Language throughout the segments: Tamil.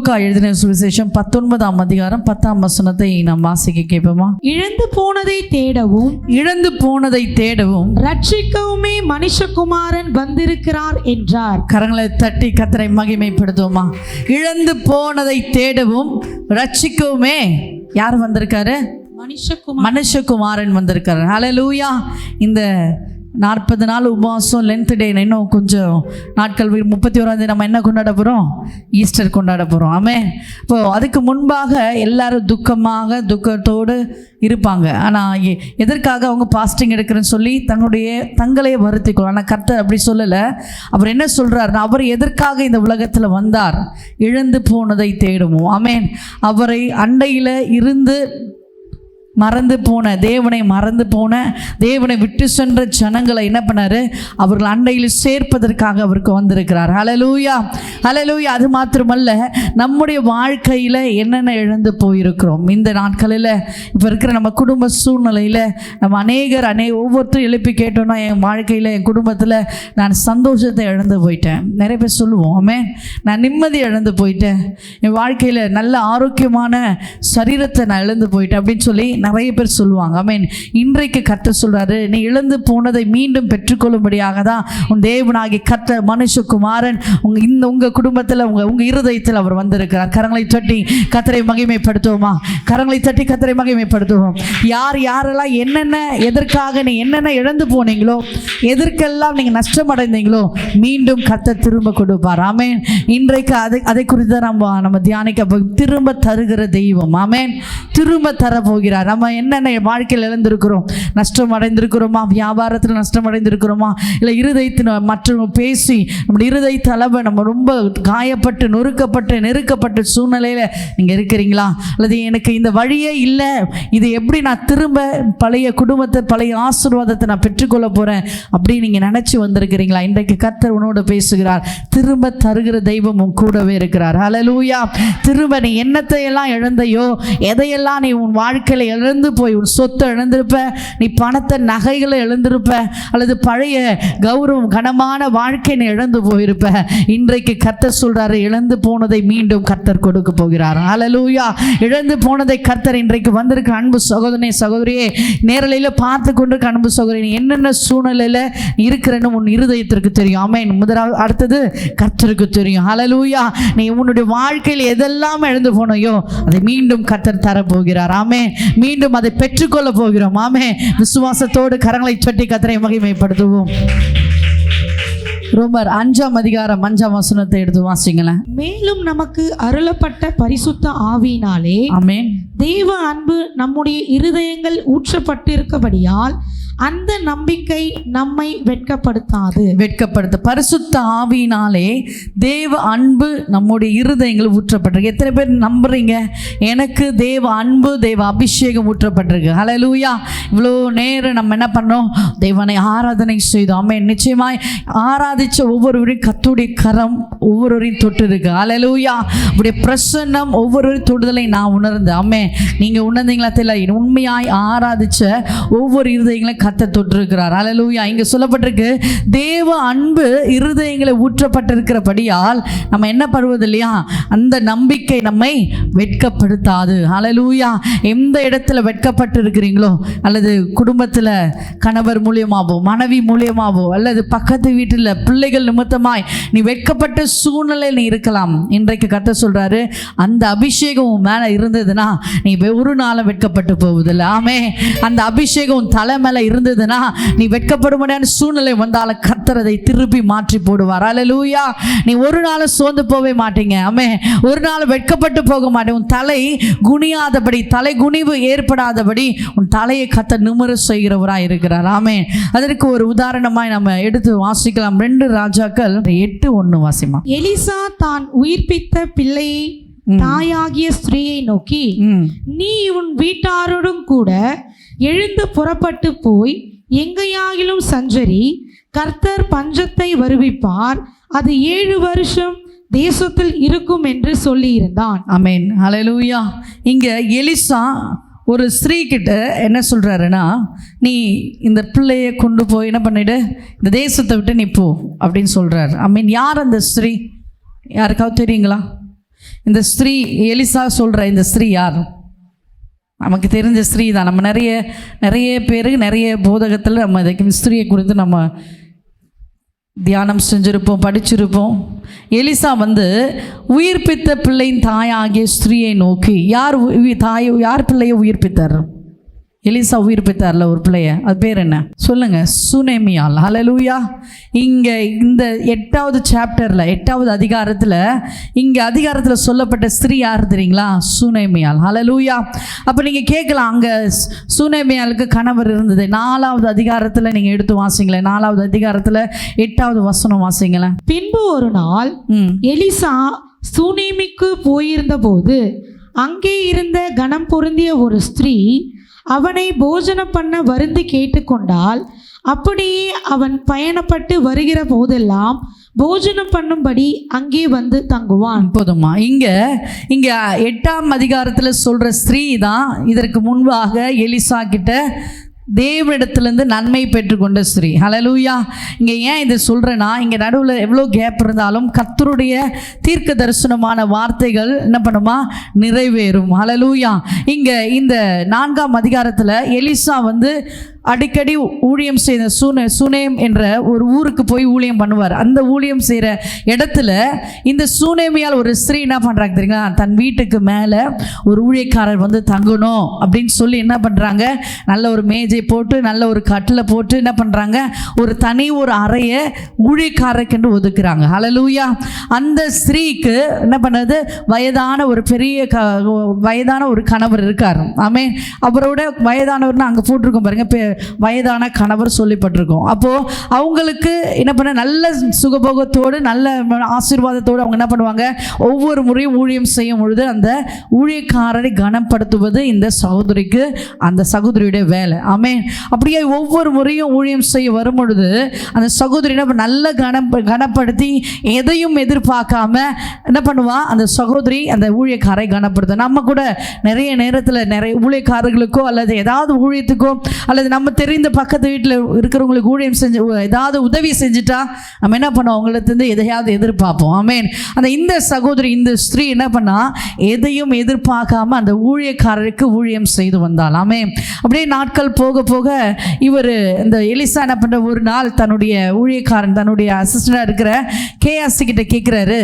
லூக்கா எழுதின சுவிசேஷம் 19ஆம் அதிகாரம் 10ஆம் வசனத்தை நாம் வாசிக்க கேட்போமா? இழந்து போனதை தேடவும் ரட்சிக்கவுமே மனுஷகுமாரன் வந்திருக்கிறார் என்றார். கரங்களை தட்டி கர்த்தரை மகிமைப்படுத்துவோமா? இழந்து போனதை தேடவும் ரட்சிக்கவுமே யார் வந்திருக்காரு? மனுஷகுமாரன் வந்திருக்காரு. ஹல்லேலூயா. இந்த 40 நாள் உபவாசம் லென்த் டே, இன்னும் கொஞ்சம் நாட்கள் 31ஆம் தேதி நம்ம என்ன கொண்டாட போகிறோம்? ஈஸ்டர் கொண்டாட போகிறோம். ஆமென். இப்போது அதுக்கு முன்பாக எல்லாரும் துக்கத்தோடு இருப்பாங்க. ஆனால் எதற்காக அவங்க பாஸ்டிங் எடுக்கிறேன்னு சொல்லி தங்களையே வருத்திக்கொள்ளும். ஆனால் கர்த்தர் அப்படி சொல்லலை. அவர் என்ன சொல்கிறாருன்னா, அவர் எதற்காக இந்த உலகத்தில் வந்தார்? இழந்து போனதை தேடுவோம். ஆமென். அவரை அண்டையில் இருந்து மறந்து போன தேவனை விட்டு சென்ற ஜனங்களை என்ன பண்ணாரு? அவர்கள் அண்டையில் சேர்ப்பதற்காக அவருக்கு வந்திருக்கிறார். ஹல்லேலூயா, ஹல்லேலூயா. அது மாத்திரமல்ல, நம்முடைய வாழ்க்கையில் என்னென்ன இழந்து போயிருக்கிறோம் இந்த நாட்களில், இப்போ இருக்கிற நம்ம குடும்ப சூழ்நிலையில் நம்ம ஒவ்வொருத்தரும் எழுப்பி கேட்டோன்னா, என் வாழ்க்கையில் என் குடும்பத்தில் நான் சந்தோஷத்தை இழந்து போயிட்டேன். நிறைய பேர் சொல்லுவோம், ஆமென், நான் நிம்மதி இழந்து போயிட்டேன், என் வாழ்க்கையில் நல்ல ஆரோக்கியமான சரீரத்தை நான் இழந்து போயிட்டேன் அப்படின்னு சொல்லி நிறைய பேர் சொல்லுவாங்க. ஆமென். இன்றைக்கு கர்த்தர் சொல்றாரு, நீ இழந்து போனதை மீண்டும் பெற்றுக்கொள்ளும்படியாக தான் உன் தேவனாகிய கர்த்தர் மனுஷகுமாரன் உங்க குடும்பத்தில் உங்க இருதயத்தில் அவர் வந்திருக்கிறார். கரங்களை தட்டி கர்த்தரை மகிமைப்படுத்துவோமா? கரங்களை தட்டி கர்த்தரை மகிமைப்படுத்துவோம். யாரெல்லாம் எதற்காக நீ என்னென்ன இழந்து போனீங்களோ, எதற்கெல்லாம் நீங்க நஷ்டம் அடைந்தீங்களோ, மீண்டும் கர்த்தர் திரும்ப கொடுப்பார். ஆமென். இன்றைக்கு அதை குறித்து நம்ம தியானிக்க திரும்ப தருகிற தெய்வம். ஆமென். திரும்ப தர போகிறார். நம்ம என்னென்ன வாழ்க்கையில் இழந்திருக்கிறோம், நஷ்டம் அடைந்திருக்கிறோமா? வியாபாரத்தில் நஷ்டம் அடைந்திருக்கிறோமா? இல்லை இருதயத்தின் மற்றவங்க பேசி நம்முடைய இருதயத்தை அளவை நம்ம ரொம்ப காயப்பட்டு நெருக்கப்பட்ட சூழ்நிலையில் நீங்கள் இருக்கிறீங்களா? அல்லது எனக்கு இந்த வழியே இல்லை, இது எப்படி நான் திரும்ப பழைய குடும்பத்தை பழைய ஆசீர்வாதத்தை நான் பெற்றுக்கொள்ள போகிறேன் அப்படின்னு நீங்கள் நினச்சி வந்திருக்கிறீங்களா? இன்றைக்கு கர்த்தர் உன்னோடு பேசுகிறார். திரும்ப தருகிற தெய்வம் உன் கூடவே இருக்கிறார். ஹல்லேலூயா. திரும்ப நீ என்னத்தை எல்லாம் இழந்தையோ, எதையெல்லாம் நீ உன் வாழ்க்கையில் இழந்து போய் உன் சொத்தை இழந்திருப்ப, நீ பணத்தை நகைகளை இழந்திருப்ப, அல்லது பழைய கௌரவம் கனமான வாழ்க்கை நீ இழந்து போயிருப்ப, இன்றைக்கு கர்த்தர் சொல்றாரு, இழந்து போனதை மீண்டும் கர்த்தர் கொடுக்க போகிறார். ஹல்லேலூயா. இழந்து போனதை கர்த்தர் இன்றைக்கு வந்திருக்க அன்பு சகோதரனே சகோதரியே, நேரலையில் பார்த்து கொண்டிருக்க அன்பு சகோதரி, என்னென்ன சூழ்நிலையில் இருக்கிறன்னு உன் இருதயத்திற்கு தெரியும். ஆமென். அடுத்தது கர்த்தருக்கு தெரியும். ஹல்லேலூயா. நீ உன்னுடைய வாழ்க்கையில் எதெல்லாம் இழந்து போனையோ அதை மீண்டும் கர்த்தர் தரப்போகிறார். ஆமென். மீண்டும் அதை பெற்றுக்கொள்ள போகிறோம். ஆமென். விசுவாசத்தோடு கரங்களை தட்டி கர்த்தரை மகிமைப்படுத்துவோம். ரோமர் 5ஆம் அதிகாரம் 5ஆம் வசனத்தை எடுத்து வாசிங்களேன். மேலும் நமக்கு அருளப்பட்ட பரிசுத்த ஆவியினாலே, ஆமென், தேவ அன்பு நம்முடைய இருதயங்கள் ஊற்றப்பட்டிருக்கபடியால் அந்த நம்பிக்கை நம்மை வெட்கப்படுத்த பரிசுத்த ஆவியினாலே தேவ அன்பு நம்முடைய இருதயங்கள் ஊற்றப்பட்டிருக்கு. எத்தனை பேர் நம்புறீங்க? எனக்கு தேவ அன்பு தேவ அபிஷேகம் ஊற்றப்பட்டிருக்கு. ஹல்லேலூயா. இவ்வளோ நேரம் நம்ம என்ன பண்ணோம்? தேவனை ஆராதனை செய்தோம். ஆமென். நிச்சயமாய் ஆராதிச்ச ஒவ்வொருவரையும் கர்த்தருடைய கரம் ஒவ்வொருவரையும் தொட்டு இருக்கு. ஹல்லேலூயா. அப்படியே பிரசன்னம் ஒவ்வொருவரையும் தொடுதலை நான் உணர்ந்தேன். ஆமென். நீங்க உணர்ந்தீங்களா தெரியல? உண்மையாய் ஆராதிச்ச ஒவ்வொரு இருதயங்களையும் கர்த்தர் தொட்டிருக்கிறார். ஹல்லேலூயா. இங்க சொல்லப்பட்டிருக்கு, தேவ அன்பு இருதயங்களை ஊற்றப்பட்டிருக்கிறபடியால் நம்ம என்ன பண்ணுவது இல்லையா? அந்த நம்பிக்கை நம்மை வெட்கப்படுத்தாது. ஹல்லேலூயா. எந்த இடத்துல வெட்கப்பட்டு இருக்கிறீங்களோ, அல்லது குடும்பத்தில் கணவர் மூலியமாவோ மனைவி மூலியமாவோ அல்லது பக்கத்து வீட்டில் பிள்ளைகள் நிமித்தமாய் நீ வெட்கப்பட்ட சூழ்நிலையில் நீ இருக்கலாம். இன்றைக்கு கர்த்தர் சொல்றாரு, அந்த அபிஷேகம் மேலே இருந்ததுன்னா நீ ஒரு நாளும் வெட்கப்பட்டு போவதில்லை. ஆமே. அந்த அபிஷேகம் தலை மேலே இருந்ததுன்னா நீ வெட்கப்படும்படியான சூழ்நிலை வந்தாலும் கர்த்தர் அதை திருப்பி மாற்றி போடுவார். ஹல்லேலூயா. நீ ஒரு நாள் சோர்ந்து போவே மாட்டீங்க. ஆமே. ஒரு நாள் வெட்கப்பட்டு போக மாட்டேன். உன் தலை குனியாதபடி, தலை குனிவு ஏற்படாதபடி உன் தலையை கர்த்தர் நிமிர செய்கிறவராய் இருக்கிறார். ஆமே. அதற்கு ஒரு உதாரணமாய் நம்ம எடுத்து வாசிக்கலாம். 2 ராஜாக்கள் 8:1 வாசிமா. எலிசா தான் உயிர்ப்பித்த பிள்ளையை தாயாகிய ஸ்திரீயை நோக்கி, நீ உன் வீட்டாரோடும் கூட எழுந்து புறப்பட்டு போய் எங்கேயாகிலும் சஞ்சரி, கர்த்தர் பஞ்சத்தை வருவிப்பார், அது 7 வருஷம் தேசத்தில் இருக்கும் என்று சொல்லியிருந்தான். ஆமென். ஹல்லேலூயா. இங்க எலிசா ஒரு ஸ்திரீ கிட்ட என்ன சொல்றாருன்னா, நீ இந்த பிள்ளையை கொண்டு போய் என்ன பண்ணிடு, இந்த தேசத்தை விட்டு நீ போ அப்படின்னு சொல்றாரு. ஆமென். யார் அந்த ஸ்திரீ? யாருக்காவது தெரியுங்களா? இந்த ஸ்திரீ எலிசா சொல்கிற இந்த ஸ்திரீ யார்? நமக்கு தெரிஞ்ச ஸ்திரீ தான். நம்ம நிறைய பேர் நிறைய போதகத்தில் நம்ம இந்த ஸ்திரீயை குறித்து நம்ம தியானம் செஞ்சுருப்போம், படிச்சிருப்போம். எலிசா உயிர்ப்பித்த பிள்ளையின் தாயாகிய ஸ்திரீயை நோக்கி, யார் பிள்ளையை உயிர்ப்பித்தார்? எலிசா உயிர்ப்பித்தார்ல ஒரு பிள்ளைய, அது பேர் என்ன சொல்லுங்க? சுனேமியால். ஹல்லேலூயா. இங்கே இந்த 8வது சாப்டரில் 8வது அதிகாரத்தில் அதிகாரத்தில் சொல்லப்பட்ட ஸ்திரீ யார் தெரியுங்களா? சுனேமியால். ஹல்லேலூயா. அப்போ நீங்கள் கேட்கலாம், அங்கே சுனேமியாலுக்கு கணவர் இருந்தது. 4வது அதிகாரத்தில் நீங்கள் எடுத்து வாசிங்களேன். 4வது அதிகாரத்தில் 8வது வசனம் வாசிங்களேன். பின்பு ஒரு நாள் எலிசா சுனேமிக்கு போயிருந்த போது அங்கே இருந்த கனம் பொருந்திய ஒரு ஸ்திரீ அவனை போஜனம் பண்ண வருந்தி கேட்டுக்கொண்டால், அப்படியே அவன் பயணப்பட்டு வருகிற போதெல்லாம் போஜனம் பண்ணும்படி அங்கே தங்குவான். போதுமா? இங்கே 8ஆம் அதிகாரத்தில் சொல்கிற ஸ்திரீ தான் இதற்கு முன்பாக எலிசா கிட்ட தேவனிடத்திலிருந்து நன்மை பெற்றுக்கொண்ட ஸ்திரீ. ஹல்லேலூயா. இங்கே ஏன் இதை சொல்கிறேன்னா, இங்கே நடுவில் எவ்வளோ கேப் இருந்தாலும் கர்த்தருடைய தீர்க்க தரிசனமான வார்த்தைகள் என்ன பண்ணுமா? நிறைவேறும். ஹல்லேலூயா. இங்கே இந்த 4ஆம் அதிகாரத்தில் எலிசா அடிக்கடி ஊழியம் செய்த சுனேம் என்ற ஒரு ஊருக்கு போய் ஊழியம் பண்ணுவார். அந்த ஊழியம் செய்கிற இடத்துல இந்த சுனேமியால் ஒரு ஸ்திரீ என்ன பண்ணுறாங்க தெரியுங்களா? தன் வீட்டுக்கு மேலே ஒரு ஊழியக்காரர் தங்கணும் அப்படின்னு சொல்லி என்ன பண்ணுறாங்க, நல்ல ஒரு மேஜை போட்டு நல்ல ஒரு கட்டில் போட்டு என்ன பண்ணுறாங்க, ஒரு அறையை ஊழியக்காரருக்கு ஒதுக்குறாங்க. ஹல்லேலூயா. அந்த ஸ்திரீக்கு என்ன பண்ணது, வயதான ஒரு வயதான ஒரு கணவர் இருக்கார். ஆமென். அவரோட வயதானவர்னு அங்கே போட்டிருக்கோம் பாருங்க, வயதான கணவர் சொல்லப்பட்டிருக்கும். அப்போது அவங்களுக்கு என்ன பண்ண, நல்ல சுகபோகத்தோடு நல்ல ஆசீர்வாதத்தோடு அவங்க என்ன பண்ணுவாங்க, ஒவ்வொரு முறையும் ஊழியம் செய்யும் பொழுது அந்த ஊழியக்காரரை கனப்படுத்துவது இந்த சகோதரிக்கு, அந்த சகோதரியுடைய வேலை. ஆமென். அப்படியே ஒவ்வொரு முறையும் ஊழியம் செய்ய வரும் பொழுது அந்த சகோதரி நல்ல கனப்படுத்தி எதையும் எதிர்பார்க்காம என்ன பண்ணுவா, அந்த சகோதரி அந்த ஊழியக்காரை கனப்படுத்த. நம்ம கூட நிறைய நேரத்தில் நிறைய ஊழியக்காரர்களுக்கோ அல்லது ஏதாவது ஊழியத்துக்கோ அல்லது நம்ம தெரிந்த பக்கத்து வீட்டில் இருக்கிறவங்களுக்கு ஊழியம் செஞ்சு ஏதாவது உதவி செஞ்சுட்டா நம்ம என்ன பண்ணுவோம், அவங்களுக்கு எதையாவது எதிர்பார்ப்போம். ஆமென். இந்த சகோதரி, இந்த ஸ்திரீ என்ன பண்ணா, எதையும் எதிர்பார்க்காம அந்த ஊழியக்காரருக்கு ஊழியம் செய்து வந்தாள். ஆமென். அப்படியே நாட்கள் போக போக இவர் இந்த எலிசா என்ன பண்ணுற, ஒரு நாள் தன்னுடைய ஊழியக்காரன், தன்னுடைய அசிஸ்டண்டாக இருக்கிற கேயாசி கிட்ட கேட்குறாரு.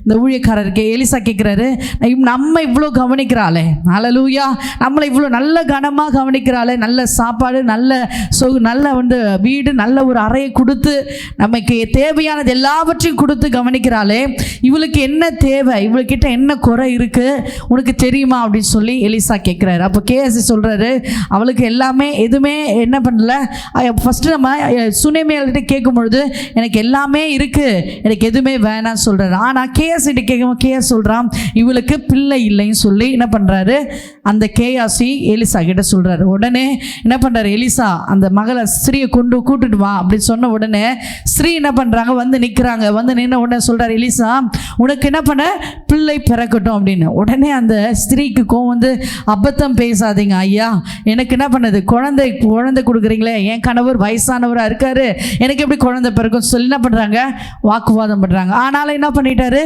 இந்த ஊழியக்காரருக்கு எலிசா கேட்குறாரு, நம்ம இவ்வளோ கவனிக்கிறாளே, ஹல்லேலூயா, நம்மளை இவ்வளோ நல்ல கனமாக கவனிக்கிறாளே, நல்ல சாப்பாடு, நல்ல வீடு, நல்ல ஒரு அறையை கொடுத்து நமக்கு தேவையானது எல்லாவற்றையும் கொடுத்து கவனிக்கிறாளே, இவளுக்கு என்ன தேவை, இவளுக்கிட்ட என்ன குறை இருக்கு உனக்கு தெரியுமா அப்படின்னு சொல்லி எலிசா கேட்குறாரு. அப்போ கேஎஸ்சி சொல்கிறாரு, அவளுக்கு எல்லாமே எதுவுமே என்ன பண்ணல. ஃபஸ்ட்டு நம்ம சுனேமியால்கிட்ட கேட்கும் பொழுது எனக்கு எல்லாமே இருக்குது, எனக்கு எதுவுமே வேணான்னு சொல்கிறாரு. ஆனால் கேஎஸ்சிட்ட கேட்கும் கேஎஸ் சொல்கிறான், இவளுக்கு பிள்ளை இல்லைன்னு சொல்லி என்ன பண்ணுறாரு, அந்த கேயாசி எலிசா கிட்ட சொல்கிறாரு. உடனே என்ன பண்ணுறாரு எலிசா, அந்த மகளை ஸ்திரீயை கூட்டிட்டு வா அப்படின்னு சொன்ன உடனே ஸ்திரீ என்ன பண்ணுறாங்க, நிற்கிறாங்க. நின்ன உடனே சொல்கிறார் எலிசா, உனக்கு என்ன பண்ண, பிள்ளை பிறக்கட்டும் அப்படின்னு. உடனே அந்த ஸ்திரீக்கு கோவம் அபத்தம் பேசாதீங்க ஐயா, எனக்கு என்ன பண்ணுது, குழந்தை கொடுக்குறீங்களே, என் கணவர் வயசானவராக இருக்காரு, எனக்கு எப்படி குழந்தை பிறக்கும் சொல்லி என்ன பண்ணுறாங்க, வாக்குவாதம் பண்ணுறாங்க. ஆனாலும் என்ன பண்ணிட்டாரு,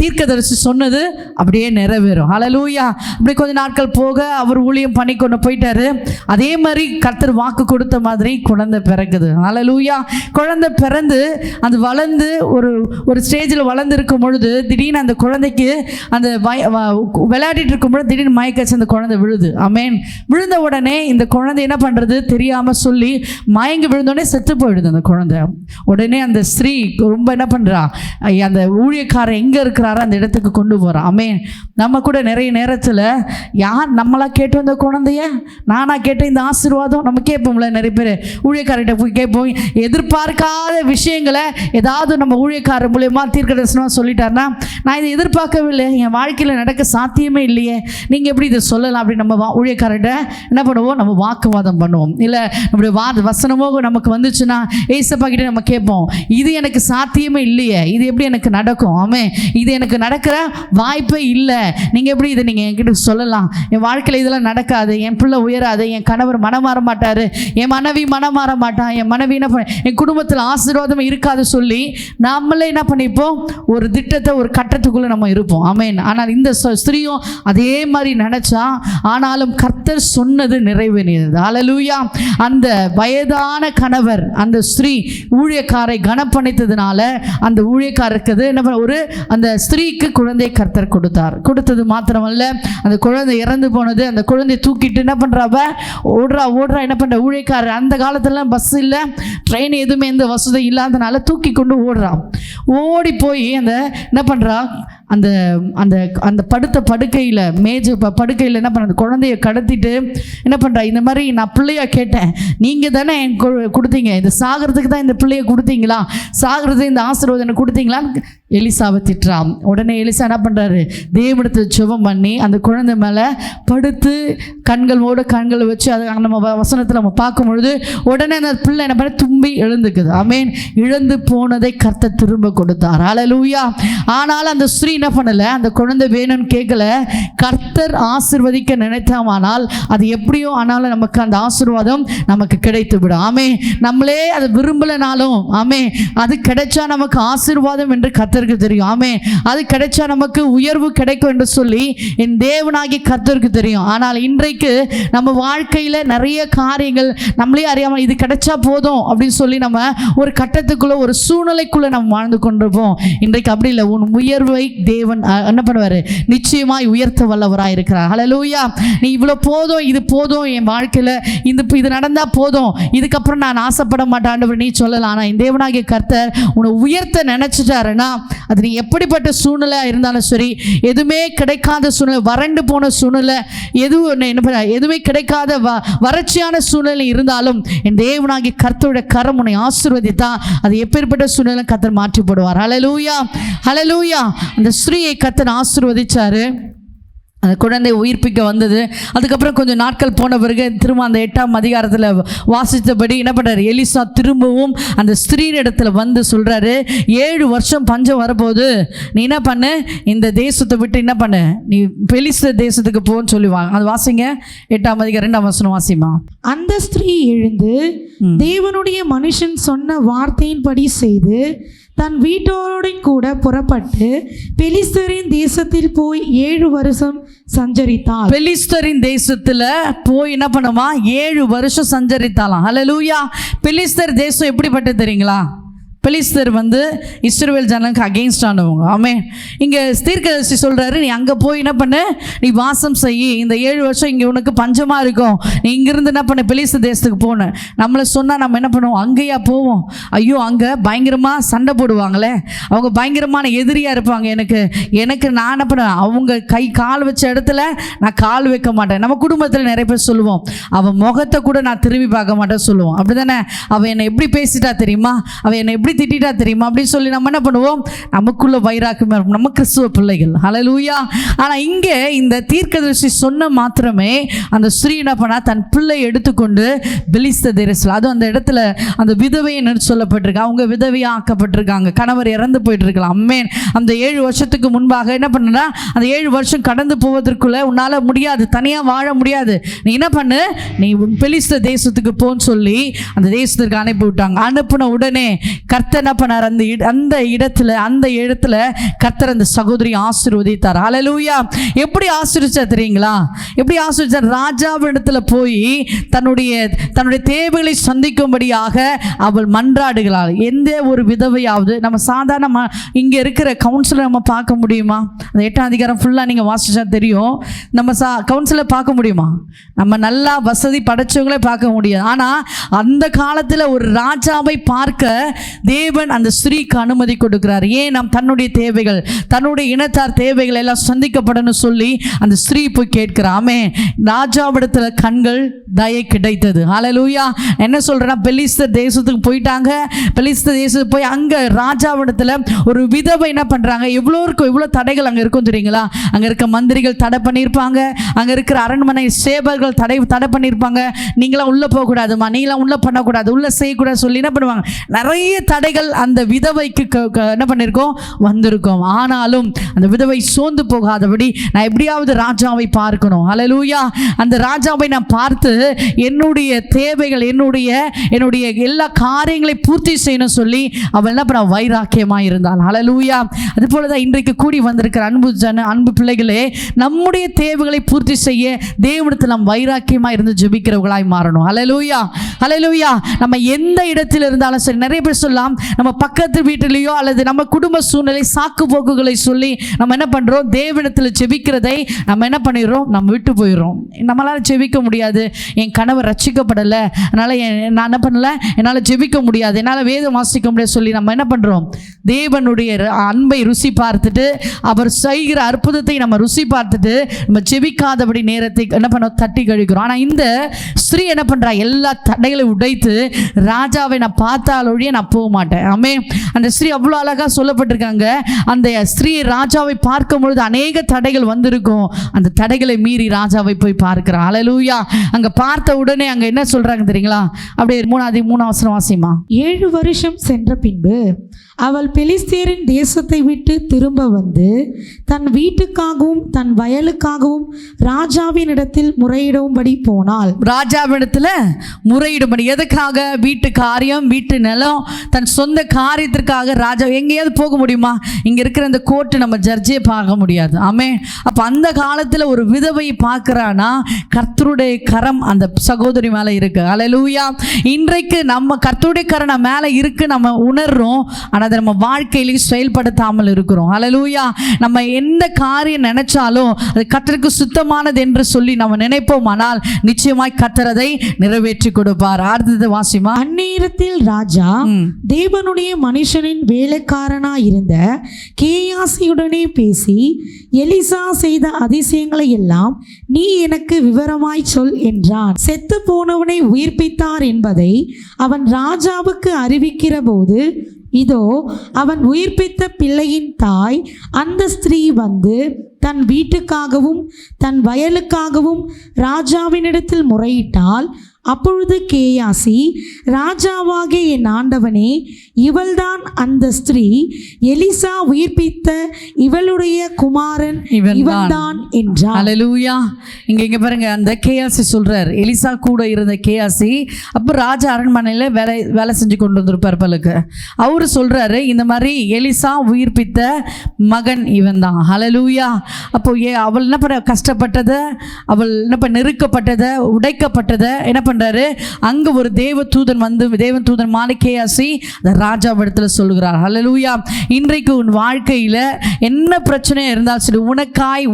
தீர்க்கதரிசி சொன்னது அப்படியே நிறைவேறும். ஹல்லேலூயா. அப்படி கொஞ்ச நாட்கள் போக அவர் ஊழியம் பண்ணி கொண்டு போயிட்டாரு. அதே மாதிரி கர்த்தர் வாக்கு கொடுத்த மாதிரி குழந்தை பிறக்குது. ஹல்லேலூயா. குழந்தை பிறந்து அது வளர்ந்து ஒரு ஸ்டேஜில் வளர்ந்து இருக்கும் பொழுது திடீர்னு அந்த குழந்தைக்கு அந்த விளையாடிட்டு இருக்கும் பொழுது திடீர்னு மயக்கச்சு அந்த குழந்தை விழுது. ஆமென். விழுந்த உடனே இந்த குழந்தை என்ன பண்ணுறது தெரியாமல் சொல்லி மயங்கி விழுந்தோடனே செத்து போயிடுது அந்த குழந்தை. உடனே அந்த ஸ்திரீ ரொம்ப என்ன பண்ணுறா, அந்த ஊழியக்காரர் எங்கே இருக்கிறாரோ அந்த இடத்துக்கு கொண்டு போகிறான். ஆமென். நம்ம கூட நிறைய நேரத்தில் யார் நம்மளா கேட்டு வந்த குழந்தைய, நானாக கேட்ட இந்த ஆசீர்வாதம் நம்ம கேட்போம்ல, நிறைய பேர் ஊழியக்காரர்கிட்ட போய் கேட்போம். எதிர்பார்க்காத விஷயங்களை ஏதாவது நம்ம ஊழியக்காரர் மூலியமாக தீர்க்கதரிசனமாக சொல்லிட்டாருன்னா, நான் இதை எதிர்பார்க்கவில்லை, என் வாழ்க்கையில் நடக்க சாத்தியமே இல்லையே, நீங்கள் எப்படி இதை சொல்லலாம் அப்படின்னு நம்ம ஊழியக்காரர்கிட்ட என்ன பண்ணுவோம், நம்ம வாக்குவாதம் பண்ணுவோம். இல்லை நம்முடைய வசனமோ நமக்கு வந்துச்சுன்னா ஏசப்பா கிட்ட நம்ம கேட்போம், இது எனக்கு சாத்தியமே இல்லையே, இது எப்படி எனக்கு நடக்கும், ஆமே இது எனக்கு நடக்கிற வாய்ப்பே இல்லை, நீங்கள் எப்படி இதை நீங்கள் என்கிட்ட சொல்லலாம், என் வாழ்க்கையில் இதெல்லாம் நடக்காது, என் பிள்ளை உயராது, என் கணவர் மனமாற மாட்டார், என் மனைவி மனம் மாற மாட்டான், என் மனைவி என்ன பண்ண, என் குடும்பத்தில் ஆசீர்வாதம் இருக்காது சொல்லி நம்மளே என்ன பண்ணிப்போம், ஒரு திட்டத்தை ஒரு கட்டத்துக்குள்ளே நம்ம இருப்போம். ஆமென். ஆனால் இந்த ஸ்திரீயும் அதே மாதிரி நினச்சா, ஆனாலும் கர்த்தர் சொன்னது நிறைவேறியது. ஹல்லேலூயா. அந்த வயதான கணவர் அந்த ஸ்திரீ ஊழியக்காரை கனப்பணித்ததுனால அந்த ஊழியக்காரருக்கு என்ன ஒரு அந்த ஸ்திரீக்கு குழந்தை கர்த்தர் கொடுத்தது மாத்திரமல்ல, அந்த குழந்தை இறந்து போனது. அந்த குழந்தையை தூக்கிட்டு என்ன பண்ணுறாவ, ஓடுறா என்ன பண்ணுற ஊழியக்காரர். அந்த காலத்துல பஸ் இல்லை, ட்ரெயின் எதுவுமே எந்த வசதி இல்லாதனால தூக்கி கொண்டு ஓடி போய் அந்த என்ன பண்ணுறா, அந்த அந்த அந்த படுத்த படுக்கையில் படுக்கையில் என்ன பண்ணுறது, குழந்தைய கடத்திட்டு என்ன பண்ணுறா, இந்த மாதிரி நான் பிள்ளையா கேட்டேன், நீங்கள் தானே என் கொடுத்தீங்க, இந்த சாகிறதுக்கு தான் இந்த பிள்ளைய கொடுத்தீங்களா, சாகிறதுக்கு இந்த ஆசீர்வாதம் கொடுத்தீங்களான்னு எலிசாவை திட்டுறான். உடனே எலிசா என்ன பண்ணுறாரு, தேவனிடத்தில் ஜெபம் பண்ணி அந்த குழந்தை மேலே படுத்து கண்களை வச்சு அதை நம்ம வசனத்தில் நம்ம பார்க்கும் பொழுது உடனே அந்த பிள்ளை என்ன பண்ண தும்பி எழுந்துக்குது. ஆமென். இழந்து போனதை கர்த்தர் திரும்ப கொடுத்தார். ஹல்லேலூயா. ஆனால் அந்த ஸ்திரீ என்ன பண்ணலை, அந்த குழந்தை வேணும்னு கேட்கல. கர்த்தர் ஆசீர்வதிக்க நினைத்தாமானால் அது எப்படியோ ஆனாலும் நமக்கு அந்த ஆசீர்வாதம் நமக்கு கிடைத்து விடும். ஆமே. நம்மளே அதை விரும்பலைனாலும் ஆமே, அது கிடைச்சா நமக்கு ஆசீர்வாதம் என்று கர்த்தருக்கு தெரியும். ஆமே. அது கிடைச்சா நமக்கு உயர்வு கிடைக்கும் என்று சொல்லி என் தேவனாகி கர்த்தருக்கு தெரியும். ஆனால் இன்றைக்கு நம்ம வாழ்க்கையில் நிறைய காரியங்கள் நம்மளே அறியாமல் இது கிடைச்சா போதும் அப்படின்னு சொல்லி நம்ம ஒரு கட்டத்துக்குள்ள ஒரு சூழ்நிலைக்குள்ள நம்ம வாழ்ந்து கொண்டிருப்போம். இன்றைக்கு அப்படி இல்லை. உன் உயர்வை தேவன் என்ன பண்ணுவார், நிச்சயமாய் உயர்த்த வல்லவராக இருக்கிறார். ஹல்லேலூயா. நீ இவ்வளோ போதும், இது போதும் என் வாழ்க்கையில், இது நடந்தால் போதும், இதுக்கப்புறம் நான் ஆசைப்பட மாட்டேன் நீ சொல்லலாம். ஆனால் இந்த தேவனாகிய கர்த்தர் உன்னை உயர்த்த நினைச்சிட்டாருன்னா அது நீ எப்படிப்பட்ட சூழ்நிலையாக இருந்தாலும் சரி, எதுவுமே கிடைக்காத சூழ்நிலை, வறண்டு போன சூழ்நிலை, எதுவுமே கிடைக்காத வறட்சியான சூழ்நிலை இருந்தாலும் என் தேவனாகிய கர்த்தருடைய கரம் உன்னை ஆசீர்வதித்தா அது எப்பேற்பட்ட சூழ்நிலை கர்த்தர் மாற்றி போடுவார். ஹல்லேலூயா. ஹல்லேலூயா. அந்த ஸ்திரீயை கர்த்தர் ஆசீர்வதிச்சாரு. அந்த குழந்தை உயிர்ப்பிக்க வந்தது. அதுக்கப்புறம் கொஞ்சம் நாட்கள் போன பிறகு திரும்ப அந்த 8ஆம் அதிகாரத்தில் வாசித்தபடி என்ன பண்ணுறாரு, எலிசா திரும்பவும் அந்த ஸ்திரீரிடத்தில் வந்து சொல்கிறாரு, 7 வருஷம் பஞ்சம் வரப்போகுது, நீ என்ன பண்ணு, இந்த தேசத்தை விட்டு என்ன பண்ணு, நீ பெலிஸ்தர் தேசத்துக்கு போன்னு சொல்லுவாங்க. அது வாசிங்க, 8ஆம் அதிகாரம் 2ஆம் வசனம் வாசிமா. அந்த ஸ்திரீ எழுந்து தேவனுடைய மனுஷன் சொன்ன வார்த்தையின்படி செய்து தன் வீட்டோடு கூட புறப்பட்டு பெலிஸ்தரின் தேசத்தில் போய் 7 வருஷம் சஞ்சரித்தாள். பெலிஸ்தரின் தேசத்துல போய் என்ன பண்ணுமா, 7 வருஷம் சஞ்சரித்தாலாம். ஹல்லேலூயா. பெலிஸ்தர் தேசம் எப்படிப்பட்டது தெரியுங்களா? பெலிஸ்தர் இஸ்ரவேல் ஜனங்களுக்கு அகெயின்ஸ்ட் ஆனவங்க. ஆமே. இங்கே தீர்க்கதரிசி சொல்கிறாரு, நீ அங்கே போய் என்ன பண்ணு, நீ வாசம் செய்யி, இந்த 7 வருஷம் இங்கே உனக்கு பஞ்சமாக இருக்கும், நீ இங்கேருந்து என்ன பண்ண பெலிஸ்தர் தேசத்துக்கு போனேன். நம்மளை சொன்னால் நம்ம என்ன பண்ணுவோம், அங்கேயா போவோம், ஐயோ அங்கே பயங்கரமாக சண்டை போடுவாங்களே, அவங்க பயங்கரமான எதிரியாக இருப்பாங்க, எனக்கு நான் என்ன பண்ணுவேன், அவங்க கால் வச்ச இடத்துல நான் கால் வைக்க மாட்டேன். நம்ம குடும்பத்தில் நிறைய பேர் சொல்லுவோம், அவன் முகத்தை கூட நான் திரும்பி பார்க்க மாட்டேன் சொல்லுவோம். அப்படி தானே? அவன் என்னை எப்படி பேசிட்டா தெரியுமா, அவன் என்னை எப்படி திட்டா தெரியுமா அப்படின்னு சொல்லி நம்ம என்ன பண்ணுவோம், நமக்குள்ள வைராக்கியமா இருக்கும். நம்ம கிறிஸ்துவ பிள்ளைகள். ஹல்லேலூயா. ஆனா இங்கே இந்த தீர்க்கதரிசி சொன்ன மாத்திரமே அந்த ஸ்திரீ என்ன பண்ணா, தன் பிள்ளை எடுத்துக்கொண்டு பெலிஸ்தர் தேசத்தில், அதுவும் அந்த இடத்துல அந்த விதவை என்று சொல்லப்பட்டிருக்கு, அவங்க விதவையா ஆக்கப்பட்டிருக்காங்க, கணவர் இறந்து போயிட்டு இருக்கலாம். அம்மேன். அந்த 7 வருஷத்துக்கு முன்பாக என்ன பண்ணுனா, அந்த 7 வருஷம் கடந்து போவதற்குள்ள உன்னால முடியாது, தனியா வாழ முடியாது, நீ என்ன பண்ணு, நீ பெலிஸ்தர் தேசத்துக்கு போன்னு சொல்லி அந்த தேசத்திற்கு அனுப்பி விட்டாங்க. அனுப்பின உடனே கர்த்தர் என்ன பண்ணார், அந்த இடத்துல கர்த்தர் அந்த சகோதரி ஆசீர்வதித்தார். ஹல்லேலூயா. எப்படி ஆசீர்வதிச்சார் தெரியுங்களா? எப்படி ஆசீர்வதிச்சார்? ராஜாவிடத்துல போய் தன்னுடைய தேவைகளை சந்திக்கும்படியாக அவள் மன்றாடுகிறாள். எந்த ஒரு விதவையாவது நம்ம சாதாரண இங்க இருக்கிற கவுன்சிலர் நம்ம பார்க்க முடியுமா? அந்த 8ஆம் அதிகாரம் ஃபுல்லா நீங்க வாசிச்சா தெரியும். நம்ம கவுன்சிலர் பார்க்க முடியுமா? நம்ம நல்லா வசதி படைச்சவங்களே பார்க்க முடியாது. ஆனா அந்த காலத்துல ஒரு ராஜாவை பார்க்க தேவன் அந்த ஸ்திரீக்கு அனுமதி கொடுக்கிறார். ஏன்? நாம் தன்னுடைய தேவைகள், தன்னுடைய இனத்தார் தேவைகள் எல்லாம் சந்திக்கப்படணும் சொல்லி அந்த ஸ்திரீ போய் கேட்கிறாமே. ராஜாவிடத்துல கண்கள் தயை கிடைத்தது. ஹல்லேலூயா. என்ன சொல்றேன்னா, பெலிஸ்தர் தேசத்துக்கு போயிட்டாங்க. பெலிஸ்தர் தேசத்துக்கு போய் அங்க ராஜாவிடத்துல ஒரு விதவை என்ன பண்றாங்க, எவ்வளோ தடைகள் அங்க இருக்கும் தெரியுங்களா? அங்க இருக்க மந்திரிகள் தடை பண்ணியிருப்பாங்க, அங்க இருக்கிற அரண்மனை சேவர்கள் தடை பண்ணியிருப்பாங்க. நீங்களாம் உள்ள போகக்கூடாதுமா, நீங்களாம் உள்ள பண்ணக்கூடாது, உள்ள செய்யக்கூடாது சொல்லி என்ன பண்ணுவாங்க, நிறைய தடை தடைகள் அந்த விதவைக்கு என்ன பண்ணியிருக்கோம், வந்திருக்கோம். ஆனாலும் அந்த விதவை சோர்ந்து போகாதபடி நான் எப்படியாவது ராஜாவை பார்க்கணும். ஹல்லேலூயா. அந்த ராஜாவை நான் பார்த்து என்னுடைய தேவைகள், என்னுடைய எல்லா காரியங்களை பூர்த்தி செய்யணும் சொல்லி அவள் என்ன பண்ண, வைராக்கியமாக இருந்தாள். ஹல்லேலூயா. அதுபோலதான் இன்றைக்கு கூடி வந்திருக்கிற அன்பு பிள்ளைகளே, நம்முடைய தேவைகளை பூர்த்தி செய்ய தேவனிடத்தில் நாம் வைராக்கியமாக இருந்து ஜெபிக்கிறவர்களாய் மாறணும். ஹல்லேலூயா, ஹல்லேலூயா. நம்ம எந்த இடத்தில் இருந்தாலும் சரி, நிறைய பேர் சொல்லலாம் நம்ம பக்கத்து வீட்டிலேயோ அல்லது நம்ம குடும்ப சூழ்நிலை சாக்கு போக்குகளை சொல்லி நம்ம என்ன பண்றோம், தேவனிடத்தில் ஜெபிக்கிறதை நம்ம என்ன பண்ணிடுறோம், நம்ம விட்டு போயிடுறோம். நம்மளால ஜெபிக்க முடியாது, என் கணவர் ரட்சிக்கப்படலை, அதனால நான் என்ன பண்ணல, என்னால் ஜெபிக்க முடியாது, என்னால் வேதம் வாசிக்க முடியாது சொல்லி நம்ம என்ன பண்றோம், தேவனுடைய அன்பை ருசி பார்த்துட்டு அவர் செய்கிற அற்புதத்தை நம்ம ருசி பார்த்துட்டு நம்ம ஜெபிக்காதபடி நேரத்தை என்ன பண்ணோம், தட்டி கழிக்கிறோம். ஆனால் இந்த ஸ்திரீ என்ன பண்றா, எல்லா தடைகளை உடைத்து ராஜாவை நான் பார்த்தாலொழிய நான் போக மாட்டேன். ஆமே. அந்த ஸ்திரீ அவ்வளோ அழகா சொல்லப்பட்டிருக்காங்க. அந்த ஸ்திரீ ராஜாவை பார்க்கும் பொழுது அநேக தடைகள் வந்திருக்கும், அந்த தடைகளை மீறி ராஜாவை போய் பார்க்கிறான். ஹல்லேலூயா. அங்க பார்த்த உடனே அங்க என்ன சொல்றாங்க தெரியுங்களா? அப்படியே 3 வசனம் வாசிமா. 7 வருஷம் சென்ற பின்பு அவள் பெலிஸ்தியரின் தேசத்தை விட்டு திரும்ப வந்து தன் வீட்டுக்காகவும் தன் வயலுக்காகவும் ராஜாவின் இடத்தில் முறையிடும்படி போனாள். ராஜாவிடத்துல முறையிடும்படி. எதுக்காக? வீட்டு காரியம், வீட்டு நிலம், தன் சொந்த காரியத்திற்காக. ராஜா எங்கேயாவது போக முடியுமா? இங்க இருக்கிற இந்த கோர்ட்டு நம்ம ஜட்ஜே பார்க்க முடியாது. ஆமே. அப்ப அந்த காலத்துல ஒரு விதவை பார்க்கிறானா, கர்த்தருடைய கரம் அந்த சகோதரி மேல இருக்கு. ஹல்லேலூயா. இன்றைக்கு நம்ம கர்த்தருடைய கரம் நம்ம மேல இருக்கு, நம்ம உணர்றோம், ஆனால் அதை நம்ம வாழ்க்கையிலையும் செயல்படுத்தாமல் இருக்கிறோம். ஹல்லேலூயா. நம்ம எந்த காரியம் நினைச்சாலும் அது கர்த்தருக்கு சுத்தமானது என்று சொல்லி நம்ம நினைப்போம், ஆனால் நிச்சயமாய் கர்த்தர் அதை நிறைவேற்றி கொடுப்பார். அடுத்தது வாசிமா. அந்நேரத்தில் ராஜா தேவனுடைய மனுஷனின் வேலைக்காரனாய் இருந்த கேயாசியுடனே பேசி, எலிசா செய்த அதிசயங்களை எல்லாம் நீ எனக்கு விவரமாய் சொல் என்றான். செத்து போனவனை உயிர்ப்பித்தார் என்பதை அவன் ராஜாவுக்கு அறிவிக்கிற போது, இதோ அவன் உயிர்ப்பித்த பிள்ளையின் தாய் அந்த ஸ்திரீ வந்து தன் வீட்டுக்காகவும் தன் வயலுக்காகவும் ராஜாவினிடத்தில் முறையிட்டாள். அப்பொழுது கேயாசி, ராஜாவாகிய என் ஆண்டவனே, இவள்தான் அந்த ஸ்திரீ, எலிசா உயிர்ப்பித்த இவளுடைய குமாரன் இவன்தான் என்றார். ஹல்லேலூயா. இங்க பாருங்க, அந்த கேயாசி சொல்றார், எலிசா கூட இருந்த கேயாசி அப்ப ராஜா அரண்மனையில வேலை செஞ்சு கொண்டு வந்திருப்பார் பலுக்கு. அவரு சொல்றாரு, இந்த மாதிரி எலிசா உயிர்ப்பித்த மகன் இவன் தான். ஹல்லேலூயா. அப்போ அவள் என்ன பண்ண, கஷ்டப்பட்டதை, அவள் என்ன பண்ண, நெருக்கப்பட்டதை, உடைக்கப்பட்டதை என்ன பண்றாரு, அங்க ஒரு தேவதூதன் வந்து, தேவதூதன் மாலிகேயாசி ராஜாவிடத்துல சொல்லுகிறார். ஹல்லேலூயா. இன்றைக்கு உன் வாழ்க்கையில என்ன பிரச்சனை இருந்தாலும் சரி,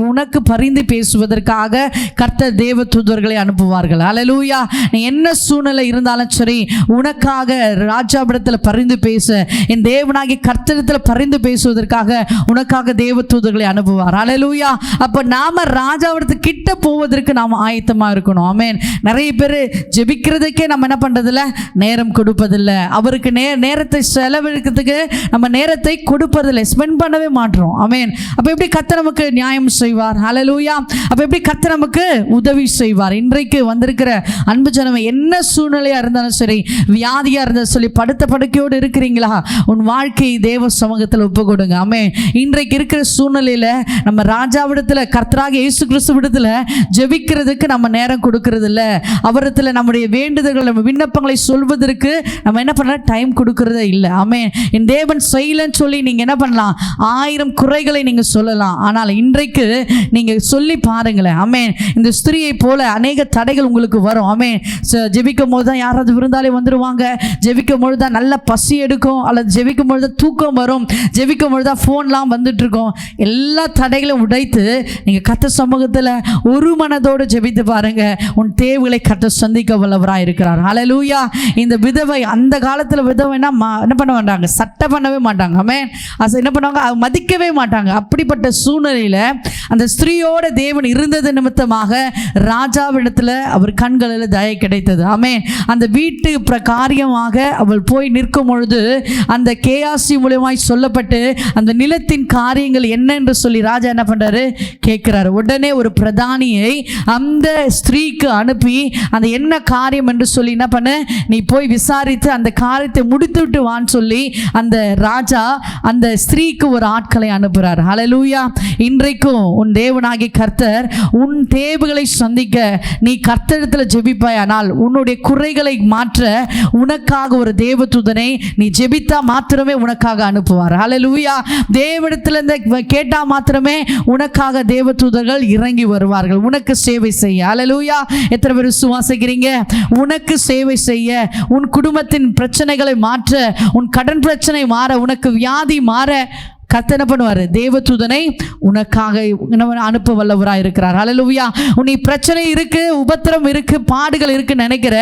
உனக்கு பரிந்து பேசுவதற்காக கர்த்தர் தேவதூதர்களை அனுப்புவார்கள். ஹல்லேலூயா. நீ என்ன சூழ்நிலை இருந்தாலும் சரி, உனக்காக ராஜாவிடத்துல பரிந்து பேச, என் தேவனாகி கர்த்தரிடத்துல பரிந்து பேசுவதற்காக உனக்காக தேவதூதர்களை அனுப்புவார். ஹல்லேலூயா. அப்ப நாம ராஜாவிடத்து கிட்ட போவதற்கு நாம ஆயத்தமா இருக்கணும். ஆமென். நிறைய பேர் ஜெபிக்கிறதுக்கே நம்ம என்ன பண்றதில்ல, நேரம் கொடுப்பதில்லை. அவருக்கு நேரத்தை செலவழிக்கிறதுக்கு நம்ம நேரத்தை கொடுப்பதில்லை, ஸ்பெண்ட் பண்ணவே மாட்டோம். ஆமென். அப்ப எப்படி கர்த்தர் நமக்கு நியாயம் செய்வார்? ஹல்லேலூயா. அப்ப எப்படி கர்த்தர் நமக்கு உதவி செய்வார்? இன்றைக்கு வந்திருக்கிற அன்பு ஜனமே, என்ன சூழ்நிலையா இருந்தாலும் சரி, வியாதியா இருந்தாலும் சொல்லி, படுத்த படுக்கையோடு இருக்கிறீங்களா, உன் வாழ்க்கை தேவ சமூகத்தில் ஒப்பு கொடுங்க. ஆமென். இன்றைக்கு இருக்கிற சூழ்நிலையில நம்ம ராஜாவிடத்துல, கர்த்தராக இயேசு கிறிஸ்துவிடத்துல ஜெபிக்கிறதுக்கு நம்ம நேரம் கொடுக்கறது இல்லை. அவரிடத்துல நம்முடைய வேண்டுதல்கள், நம்ம விண்ணப்பங்களை சொல்வதற்கு நம்ம என்ன பண்ணலாம், டைம் கொடுக்கறதே இல்லை. ஆமென். என் தேவன் செய்யலன்னு சொல்லி நீங்க என்ன பண்ணலாம், 1000 குறைகளை நீங்க சொல்லலாம். ஆனால் இன்றைக்கு நீங்க சொல்லி பாருங்களேன். ஆமென். இந்த ஸ்திரியை போல அநேக தடைகள் உங்களுக்கு வரும். ஆமென். ஜெபிக்கும் போது தான் யாராவது விருந்தாளி வந்துடுவாங்க, ஜெபிக்கும் பொழுது தான் நல்ல பசி எடுக்கும், அல்லது ஜெபிக்கும் பொழுது தூக்கம் வரும், ஜெபிக்கும் பொழுது தான் ஃபோன்லாம் வந்துட்டு இருக்கும். எல்லா தடைகளும் உடைத்து நீங்க கர்த்தர் சமூகத்தில் ஒரு மனதோடு ஜெபித்து பாருங்க, உன் தேவைகளை கர்த்தர் சந்திக்க வல்லவராக இருக்கிறார். ஹல்லேலூயா. இந்த விதவை, அந்த காலத்தில் விதவைனா என்ன பண்ண மாட்டாங்க, சட்டை பண்ணவே மாட்டாங்க. ஆமென். அது என்ன பண்ணுவாங்க, மதிக்கவே மாட்டாங்க. அப்படிப்பட்ட சூழ்நிலையில அந்த ஸ்திரீயோட தேவன் இருந்தது நிமித்தமாக ராஜாவிடத்தில் அவர் கண்களில் தயை கிடைத்தது. ஆமென். அந்த வீட்டு பிரகாரியமாக அவள் போய் நிற்கும் பொழுது அந்த கேயாசி மூலமாய் சொல்லப்பட்டு அந்த நிலத்தின் காரியங்கள் என்ன என்று சொல்லி ராஜா என்ன பண்றாரு, கேட்கிறாரு. உடனே ஒரு பிரதானியை அந்த ஸ்திரீக்கு அனுப்பி அந்த என்ன காரியம் என்று சொல்லி என்ன பண்ண, நீ போய் விசாரித்து அந்த காரியத்தை முடித்து விட்டு வான்னு சொல்லி அந்த ராஜா அந்த ஸ்திரீக்கு ஒரு ஆட்களை அனுப்புறார். ஹல்லேலூயா. இன்றைக்கும் உன் தேவனாகிய கர்த்தர் உன் தேவைகளை சந்திக்க நீ கர்த்தரிடத்தில் ஜெபிப்பாயானால் உன்னுடைய குறைகளை மாற்ற உனக்காக ஒரு தேவதூதனை நீ ஜெபித்தா மாத்திரமே உனக்காக அனுப்புவார். ஹல்லேலூயா. தேவனிடத்திலிருந்து கேட்டா மாத்திரமே உனக்காக தேவதூதர்கள் இறங்கி வருவார்கள் உனக்கு சேவை செய்ய. ஹல்லேலூயா. எத்தனை பேர் விசுவாசிக்கிறீங்க? உனக்கு சேவை செய்ய, உன் குடும்பத்தின் பிரச்சனைகளை மாற்ற, உன் கடன் பிரச்சனை மாற, உனக்கு வியாதி மாற கர்த்தர் என்ன பண்ணுவார்? தேவதூதனை உனக்காக அனுப்ப வல்லவராக இருக்கிறார். ஹல்லேலூயா. உன்னை பிரச்சனை இருக்கு, உபத்திரம் இருக்கு, பாடுகள் இருக்குன்னு நினைக்கிற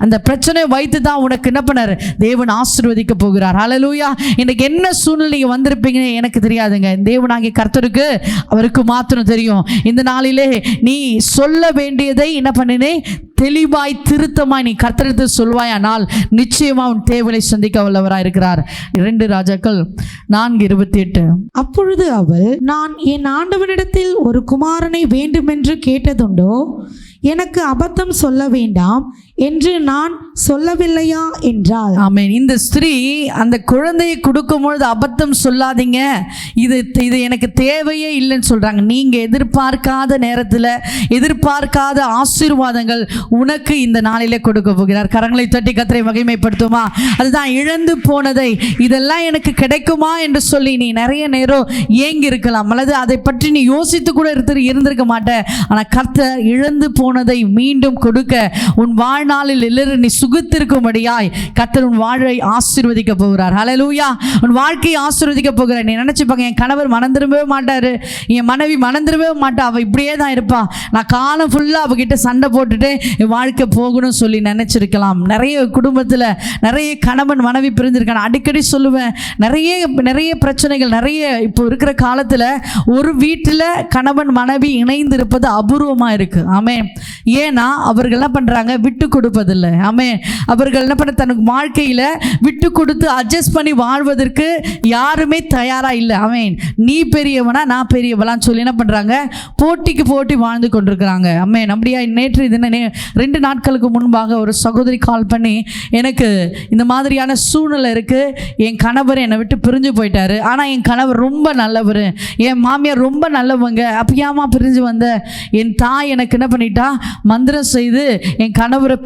அந்த பிரச்சனை வைத்து தான் உனக்கு என்ன பண்ணார்? தேவன் ஆசீர்வதிக்க போகிறார். ஹல்லேலூயா. இன்னைக்கு என்ன சூழ்நிலை வந்திருப்பீங்கன்னு எனக்கு தெரியாதுங்க. தேவனாகிய கர்த்தருக்கு அவருக்கு மாத்திரம் தெரியும். இந்த நாளிலே நீ சொல்ல வேண்டியதை என்ன பண்ணினே தெளிவாய் திருத்தமாய் நீ கர்த்தரிடத்தில் சொல்வாயானால் நிச்சயமா உன் தேவையை சந்திக்க வல்லவராக இருக்கிறார். 2 ராஜாக்கள் 4:28. அப்பொழுது அவள், நான் என் ஆண்டவனிடத்தில் ஒரு குமாரனை வேண்டுமென்று கேட்டதுண்டோ? எனக்கு அபத்தம் சொல்ல வேண்டாம் என்று நான் சொல்லவில்லையா என்றாள். ஆமென். இந்த ஸ்திரீ அந்த குழந்தையை கொடுக்கும்பொழுது அபத்தம் சொல்லாதீங்க, இது எனக்கு தேவையே இல்லைன்னு சொல்றாங்க. நீங்க எதிர்பார்க்காத நேரத்தில் எதிர்பார்க்காத ஆசீர்வாதங்கள் உனக்கு இந்த நாளிலே கொடுக்க போகிறார். கரங்களை தட்டி கர்த்தரை மகிமைப்படுத்துமா? அதுதான் இழந்து போனதை இதெல்லாம் எனக்கு கிடைக்குமா என்று சொல்லி நீ நிறைய நேரம் ஏங்கி இருக்கலாம், அல்லது அதை பற்றி நீ யோசித்து கூட இருந்திருக்க மாட்ட. ஆனால் கர்த்தர் இழந்து போனதை மீண்டும் கொடுக்க உன் வாழ்நாளில் எல்லாரும் நீ சுகித்திருக்கும்படியாய் கர்த்தர் உன் வாழ்வை ஆசீர்வதிக்க போகிறார். ஹல்லேலூயா. உன் வாழ்க்கையை ஆசீர்வதிக்க போகிறார். நீ நினைச்சுப்பாங்க, என் கணவர் மனம் திரும்பவே மாட்டாரு, என் மனைவி மனம் திரும்பவே மாட்டா, அவள் இப்படியே தான் இருப்பா, நான் காலம் ஃபுல்லாக அவகிட்ட சண்டை போட்டுட்டு என் வாழ்க்கை போகணும்னு சொல்லி நினைச்சிருக்கலாம். நிறைய குடும்பத்தில் நிறைய கணவன் மனைவி பிரிஞ்சிருக்காங்க. அடிக்கடி சொல்லுவேன், நிறைய பிரச்சனைகள் நிறைய இப்போ இருக்கிற காலத்தில் ஒரு வீட்டில் கணவன் மனைவி இணைந்து இருப்பது அபூர்வமாக இருக்கு. ஆமென். ஏன்னா அவர்கள் என்ன பண்றாங்க? விட்டு கொடுப்பதில்லை. ஆமென். அவர்கள் என்ன பண்ண, தனக்கு வாழ்க்கையில விட்டு கொடுத்து அட்ஜஸ்ட் பண்ணி வாழ்வதற்கு யாருமே தயாரா இல்லை. ஆமென். நீ பெரியவனா நான் பெரியவளான்னு சொல்லி என்ன பண்றாங்க? போட்டிக்கு போட்டி வாழ்ந்து கொண்டிருக்கிறாங்க. ஆமென். அப்படியா? நேற்று தின 2 நாட்களுக்கு முன்பாக ஒரு சகோதரி கால் பண்ணி, எனக்கு இந்த மாதிரியான சூழ்நிலை இருக்கு, என் கணவர் என்னை விட்டு பிரிஞ்சு போயிட்டாரு, ஆனால் என் கணவர் ரொம்ப நல்லவர், என் மாமியார் ரொம்ப நல்லவங்க, அப்பயாமா பிரிஞ்சு வந்த, என் தாய் எனக்கு என்ன பண்ணிட்டா, மந்திரம் செய்து என் கணவரை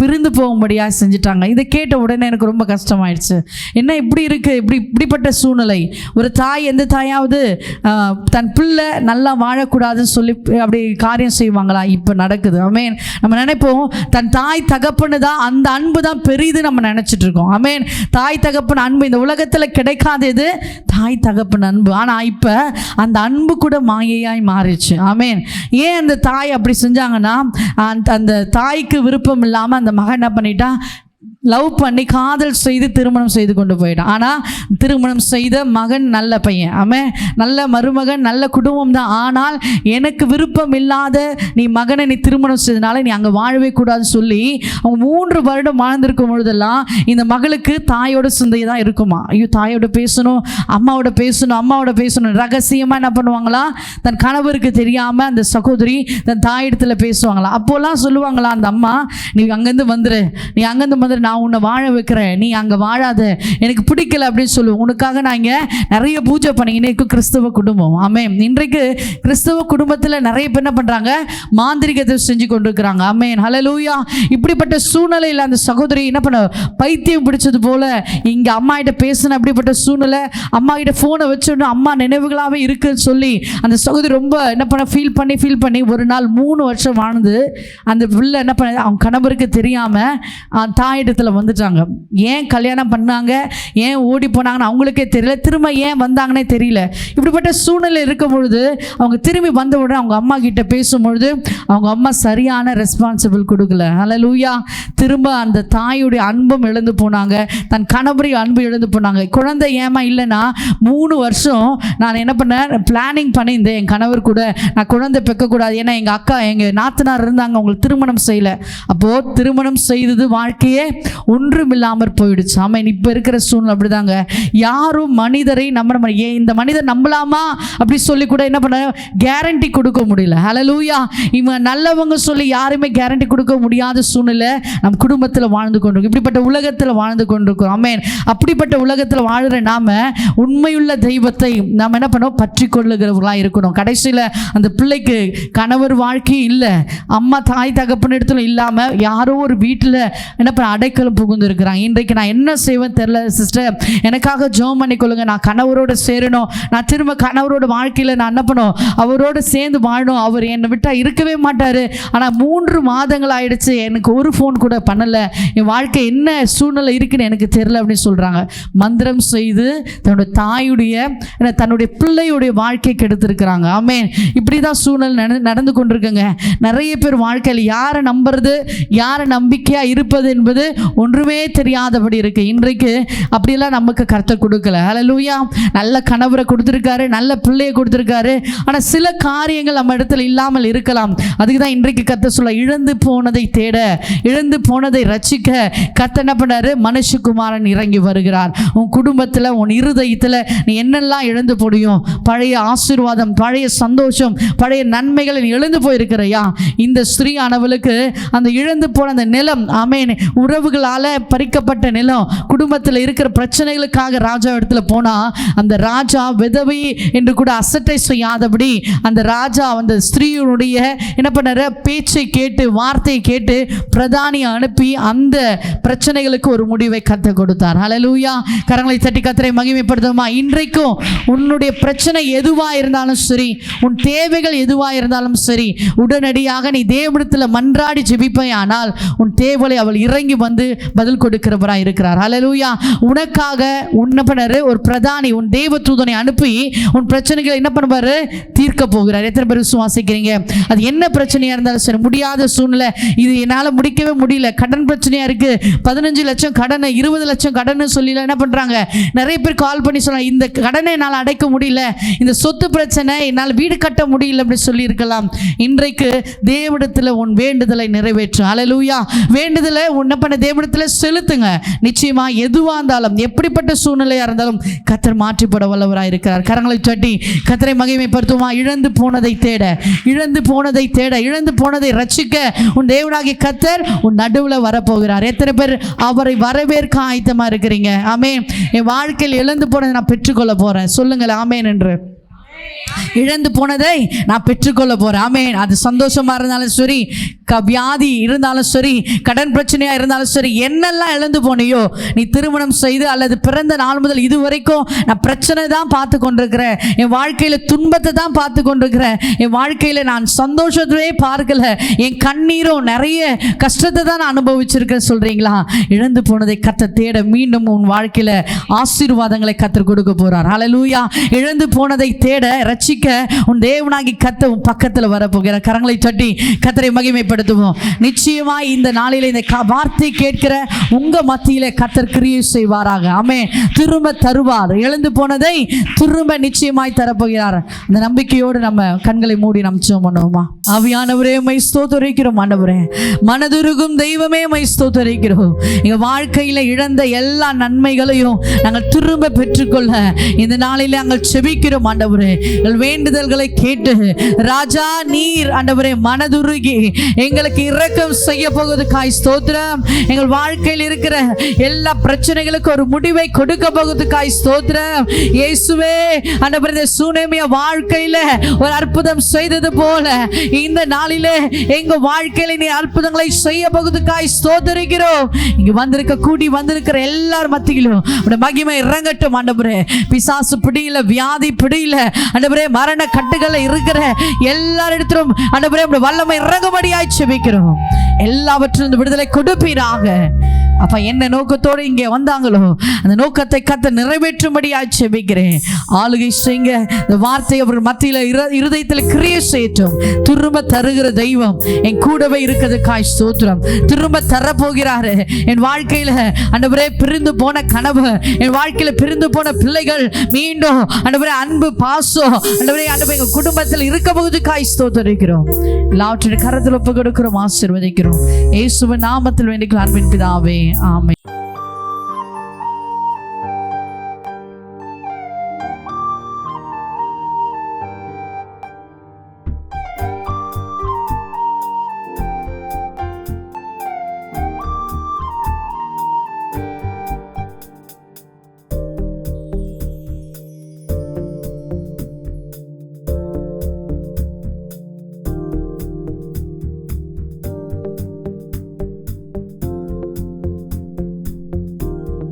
பிரிந்து போகும்படியாக செஞ்சுட்டாங்க. இதை கேட்ட உடனே எனக்கு ரொம்ப கஷ்டமாயிடுச்சு. என்ன இப்படி இருக்கு, இப்படிப்பட்ட சூழ்நிலை? ஒரு தாய், எந்த தாயாவது தன் பிள்ளை நல்லா வாழக்கூடாதுன்னு சொல்லி அப்படி காரியம் செய்வாங்களா? இப்போ நடக்குது. ஆமென். நம்ம நினைப்போம் தன் தாய் தகப்பனு தான், அந்த அன்பு தான் பெரிது நம்ம நினைச்சிட்டு இருக்கோம். ஆமென். தாய் தகப்பன் அன்பு இந்த உலகத்தில் கிடைக்காதது தாய் தகப்பன் அன்பு. ஆனால் இப்போ அந்த அன்பு கூட மாயையாய் மாறிடுச்சு. ஆமென். ஏன் அந்த தாய் அப்படி செஞ்சாங்கன்னா, அந்த தாய்க்கு விருப்பம் இல்லாமல் அந்த மகன் என்ன பண்ணிட்டா, லவ் பண்ணி காதல் செய்து திருமணம் செய்து கொண்டு போயிட்டான். ஆனால் திருமணம் செய்த மகன் நல்ல பையன், அவன் நல்ல மருமகன், நல்ல குடும்பம் தான். ஆனால் எனக்கு விருப்பம் இல்லாத நீ மகனை நீ திருமணம் செய்தனால நீ அங்கே வாழவே கூடாதுன்னு சொல்லி அவங்க 3 வருடம் வாழ்ந்திருக்கும் பொழுதெல்லாம் இந்த மகளுக்கு தாயோட சிந்தை தான் இருக்குமா. ஐயோ, தாயோட பேசணும், அம்மாவோட பேசணும், ரகசியமாக என்ன பண்ணுவாங்களா, தன் கணவருக்கு தெரியாமல் அந்த சகோதரி தன் தாயிடத்தில் பேசுவாங்களா. அப்போல்லாம் சொல்லுவாங்களா அந்த அம்மா, நீ அங்கேருந்து வந்துரு, நான் உன்னை வாழ வைக்கிறேன், நீ அங்கே வாழாத, எனக்கு பிடிக்கல அப்படின்னு சொல்லுவோம். உனக்காக நான் இங்கே நிறைய பூஜை பண்ணிக்கினே இருக்கும். கிறிஸ்தவ குடும்பம். ஆமென். இன்றைக்கு கிறிஸ்தவ குடும்பத்தில் நிறைய பேர் என்ன பண்ணுறாங்க? மாந்திரிகத்தை செஞ்சு கொண்டு இருக்கிறாங்க. ஆமென். ஹல்லேலூயா. இப்படிப்பட்ட சூழ்நிலையில் அந்த சகோதரி என்ன பண்ண, பைத்தியம் பிடிச்சது போல இங்கே அம்மா கிட்ட பேசின அப்படிப்பட்ட சூழ்நிலை, அம்மா கிட்ட ஃபோனை வச்சுட்டு அம்மா நினைவுகளாகவே இருக்குன்னு சொல்லி அந்த சகோதரி ரொம்ப என்ன பண்ண, ஃபீல் பண்ணி ஒரு நாள் 3 வருஷம் வாழ்ந்து அந்த பிள்ளை என்ன பண்ண, அவங்க கணவருக்கு தெரியாமல் தாயிடத்தில் வந்துட்டாங்க. ஏன் கல்யாணம் பண்ணாங்க, ஏன் ஓடி போனாங்கன்னு அவங்களுக்கே தெரியல, திரும்ப ஏன் வந்தாங்கன்னே தெரியல. இப்படிப்பட்ட சூழ்நிலை இருக்கும் பொழுது அவங்க திரும்பி வந்த உடனே அவங்க அம்மா கிட்ட பேசும்பொழுது அவங்க அம்மா சரியான ரெஸ்பான்சிபிள் கொடுக்கல. ஹல்லேலூயா. திரும்ப அந்த தாயுடைய அன்பும் இழந்து போனாங்க, தன் கணவரையும் அன்பு இழந்து போனாங்க. குழந்தை ஏமா இல்லைன்னா 3 வருஷம் நான் என்ன பண்ணேன், பிளானிங் பண்ணியிருந்தேன் என் கணவர் கூட, நான் குழந்தை பெக்கக்கூடாது, ஏன்னா எங்கள் அக்கா எங்கள் நாத்தனார் இருந்தாங்க, அவங்களுக்கு திருமணம் செய்யலை. அப்போது திருமணம் செய்தது வாழ்க்கையே ஒன்றுமில்லாமற் போயிடுச்சு. ஆமென். இப்போ இருக்கிற சூழ்நிலை அப்படிதாங்க. யாரும் மனிதரை நம்ம ஏன் இந்த மனிதர் நம்பலாமா அப்படி சொல்லி கூட என்ன பண்ண கேரண்டி கொடுக்க முடியல. ஹல்லேலூயா. இவங்க நல்லவங்க சொல்லி யாருமே கேரண்டி கொடுக்க முடியாத சூழ்நிலை நம் குடும்பத்தில் வாழ்ந்து கொண்டிருக்கோம். இப்படிப்பட்ட உலகத்தில் வாழ்ந்து கொண்டிருக்கிறோம். ஆமென். அப்படிப்பட்ட உலகத்தில் வாழ்கிற நாம உண்மையுள்ள தெய்வத்தை நாம் என்ன பண்ணோம் பற்றி கொள்ளுகிறவர்களாக இருக்கணும். கடைசியில் அந்த பிள்ளைக்கு கணவர் வாழ்க்கை இல்லை, அம்மா தாய் தகப்பன் இடத்துல இல்லாமல் யாரோ ஒரு வீட்டில் என்ன பண்ண அடைக்கலம் புகுந்து இருக்கிறாங்க. இன்றைக்கு நான் என்ன செய்வேன் தெரியல சிஸ்டர், எனக்காக ஜெபம் பண்ணி கொள்ளுங்க. நான் கணவரோடு சேரணும், நான் திரும்ப கணவரோட வாழ்க்கையில் நான் என்ன பண்ணும் அவரோடு சேர்ந்து வாழணும். அவர் என்னை விட்டால் இருக்கவே மாட்டார். ஆனால் 3 மாதங்கள் ஆயிடுச்சு, எனக்கு ஒரு ஃபோன் கூட பண்ணலை, என் வாழ்க்கை என்ன சூழ்நிலை இருக்குன்னு எனக்கு தெரியல அப்படின்னு சொல்கிறாங்க. மந்திரம் செய்து தன்னுடைய தாயுடைய தன்னுடைய பிள்ளையுடைய வாழ்க்கை கெடுத்திருக்கிறாங்க. ஆமென். இப்படி தான் சூழ்நிலை நடந்து கொண்டிருக்குங்க. நிறைய பேர் வாழ்க்கையில் யாரை நம்புறது யாரை நம்பிக்கையாக இருப்பது என்பது ஒன்றுமே தெரியாதபடி இருக்கு. இன்றைக்கு அப்படியெல்லாம் நமக்கு கர்த்தர் கொடுக்கல. ஹல்லேலூயா. நல்ல கணவரை கொடுத்துருக்காரு, நல்ல பிள்ளையை கொடுத்துருக்காரு. ஆனால் சில காரியங்கள் நம்ம இடத்துல இல்லாமல் இருக்கலாம். அதுக்கு தான் இன்றைக்கு கர்த்தர் சொல்ல, இழந்து போனதை தேட, இழந்து போனதை ரட்சிக்க கர்த்தர் என்ன பண்ணாரு, மனுஷகுமாரன் இறங்கி வருகிறார். உன் குடும்பத்தில் உன் இருதயத்தில் நீ என்னெல்லாம் இழந்து போடியும், பழைய ஆசீர்வாதம், பழைய சந்தோஷம், பழைய நன்மைகளை நீ இழந்து போயிருக்கிறையா? இந்த ஸ்திரீ ஆனவளுக்கு அந்த இழந்து போன அந்த நிலம், ஆமென், உறவுகளால் பறிக்கப்பட்ட நிலம், குடும்பத்தில் இருக்கிற பிரச்சனைகளுக்காக ராஜா இடத்துல போனா அந்த ராஜா விதவை என்று கூட அசட்டை செய்யாதபடி அந்த ராஜா அந்த ஸ்திரீயுடைய என்ன பண்ணார பேச்சை கேட்டு வார்த்தையை கேட்டு பிரதானியை அனுப்பி அந்த பிரச்சனைகளுக்கு ஒரு முடிவை கர்த்தர் கொடுத்தார். ஹல்லேலூயா. கரங்களை தட்டி கர்த்தரை மகிமைப்படுத்துமா. இன்றைக்கும் உன்னுடைய பிரச்சனை எதுவா இருந்தாலும் சரி, உன் தேவைகள் எதுவா இருந்தாலும் சரி, உடனடியாக நீ தேவனிடத்தில் மன்றாடி ஜெபிப்பாயானால் உன் தேவலை அவள் இறங்கி வந்து பதில் கொடுக்கிறவராய் இருக்கிறார். ஹல்லேலூயா. உனக்காக உன்னப்பனரு ஒரு பிரதானி உன் தேவ தூதனை அனுப்பி உன் பிரச்சனைகளை என்ன பண்ணுவாரு தீர்க்க போகிறார். எத்தனை பேர் விசுவாசிக்கிறீங்க? அது என்ன பிரச்சனையா இருந்தாலும் சரி, முடியாத சூழ்நிலை, இது என்னால் முடிக்கவே முடியல, கடன் பிரச்சனையா இருக்கு, 15 லட்சம் கடன், 20 லட்சம் கடன் சொல்லி என்ன பண்றாங்க, நிறைய பேர் கால் பண்ணி சொல்றாங்க, இந்த கடனை என்னால் அடைக்க முடியல, இந்த சொத்து பிரச்சனை, என்னால் வீடு கட்ட முடியல அப்படி சொல்லி இருக்கலாம். இன்றைக்கு தேவனிடத்தில் உன் வேண்டுதலை நிறைவேற்றும். ஹல்லேலூயா. வேண்டுதலை உன்ன பண்ண தேவனிடத்தில் செலுத்துங்க. நிச்சயமா எதுவாக இருந்தாலும் எப்படிப்பட்ட சூழ்நிலையாக இருந்தாலும் கர்த்தர் மாற்றி போட வல்லவராக இருக்கிறார். கரங்களை தட்டி கர்த்தரை மகிமைப்படுத்துமா. இழந்து போனதை தேட, இழந்து போனதை தேட, இழந்து போனதை ரட்சிக்க உன் தேவனாகிய கர்த்தர் உன் நடுவில் வரப்போகிறார். எத்தனை பேர் அவரை வரவேற்க ஆயத்தமாக இருக்கிறீங்க? ஆமென். என் வாழ்க்கையில் இழந்து போனதை நான் பெற்றுக்கொள்ள போறேன். சொல்லுங்கள் ஆமென் என்று. இழந்து போனதை நான் பெற்றுக்கொள்ள போறேன். ஆமென். அது சந்தோஷமா இருந்தாலும் சரி, வியாதி இருந்தாலும் சரி, கடன் பிரச்சனையா இருந்தாலும் சரி, என்னெல்லாம் இழந்து போனியோ, நீ திருமணம் செய்து அல்லது பிறந்த நாள் முதல் இதுவரைக்கும் நான் பிரச்சனை தான் பார்த்து கொண்டிருக்கிறேன், என் வாழ்க்கையில துன்பத்தை தான் பார்த்து கொண்டிருக்கிறேன், என் வாழ்க்கையில நான் சந்தோஷத்தையே பார்க்கல, என் கண்ணீரும் நிறைய கஷ்டத்தை தான் நான் அனுபவிச்சிருக்கேன் சொல்றீங்களா? இழந்து போனதை கர்த்தர் தேட மீண்டும் உன் வாழ்க்கையில ஆசீர்வாதங்களை கர்த்தர் கொடுக்க போறார். ஹல்லேலூயா. இழந்து போனதை தேட ரட்சிக்க உன் தேவனாகி கர்த்தர் உன் பக்கத்தில் வரப்போகிறார். கரங்களை தட்டி கர்த்தரை மகிமைப்படுத்துவோம். நிச்சயமா இந்த நாளிலே இந்த வார்த்தை கேட்கிற உங்க மத்தியிலே கர்த்தர் கிரியை செய்வாராக. ஆமென். திரும்ப தருவார். இழந்து போனதை திரும்ப நிச்சயமாய் தரப்போகிறார். அந்த நம்பிக்கையோடு நம்ம கண்களை மூடி நம்ம ஜெபம் பண்ணுவோமா? ஆவியானவரே மை ஸ்தோத்திரிக்கிறோம். ஆண்டவரே, மனதுருகும் தெய்வமே மை ஸ்தோத்திரிக்கிறோம். எங்க வாழ்க்கையில இழந்த எல்லா நன்மைகளையும் நாங்கள் திரும்ப பெற்றுக்கொள்ள இந்த நாளிலே நாங்கள் செபிக்கிறோம். ஆண்டவரே, எங்கள் வேண்டுதல்களை கேட்டு ராஜா நீர் ஆண்டவரே மனதுருகி எங்களுக்கு இரக்கம் செய்ய போவதுக்காய் ஸ்தோத்திரம். எங்கள் வாழ்க்கையில் இருக்கிற எல்லா பிரச்சனைகளுக்கு ஒரு முடிவை கொடுக்க போவதுக்காய் ஸ்தோத்திரம். இயேசுவே ஆண்டவரே, சூனேமிய வாழ்க்கையில ஒரு அற்புதம் செய்தது போல இந்த நாளிலே எங்க வாழ்க்கையில நீ அற்புதங்களை செய்ய போவதுக்காய் ஸ்தோத்திரிக்கிறோம். இங்க வந்திருக்க கூடி வந்திருக்கிற எல்லார் மத்தியிலும் உடைய மகிமை இறங்கட்டும். ஆண்டவரே, பிசாசு பிடியில, வியாதி பிடியில, ஆண்டவரே மரண கட்டுகளை இருக்கிற எல்லாரிடத்திலும் ஆண்டவரே வல்லமை இறங்கும்படியாய் செபிக்கிறோம். எல்லாவற்றிலும் விடுதலை கொடுப்பீராக. அப்ப என்ன நோக்கத்தோடு இங்கே வந்தாங்களோ அந்த நோக்கத்தை கர்த்தர் நிறைவேற்றும்படியாய் செபிக்கிறேன். ஆளுகை செய்யுங்க. இந்த வார்த்தை அவர் மத்தியில இருதயத்தில் கிரியை செய்யட்டும். திரும்ப தருகிற தெய்வம் என் கூடவே இருக்கிறதுக்காய் ஸ்தோத்திரம். திரும்ப தரப்போகிறாரு. என் வாழ்க்கையில ஆண்டவரே பிரிந்து போன கனவு, என் வாழ்க்கையில பிரிந்து போன பிள்ளைகள் மீண்டும் ஆண்டவரே அன்பு பாசம் ஆண்டவரே எங்க குடும்பத்தில் இருக்க போவதுக்காய் ஸ்தோத்திரிக்கிறோம். எல்லாவற்றையும் கரத்தில் ஒப்பு கொடுக்கிறோம், ஆசீர்வதிக்கிறோம். இயேசுவின் நாமத்தில் வேண்டிக் அன்பின் பிதாவே. ஆமே.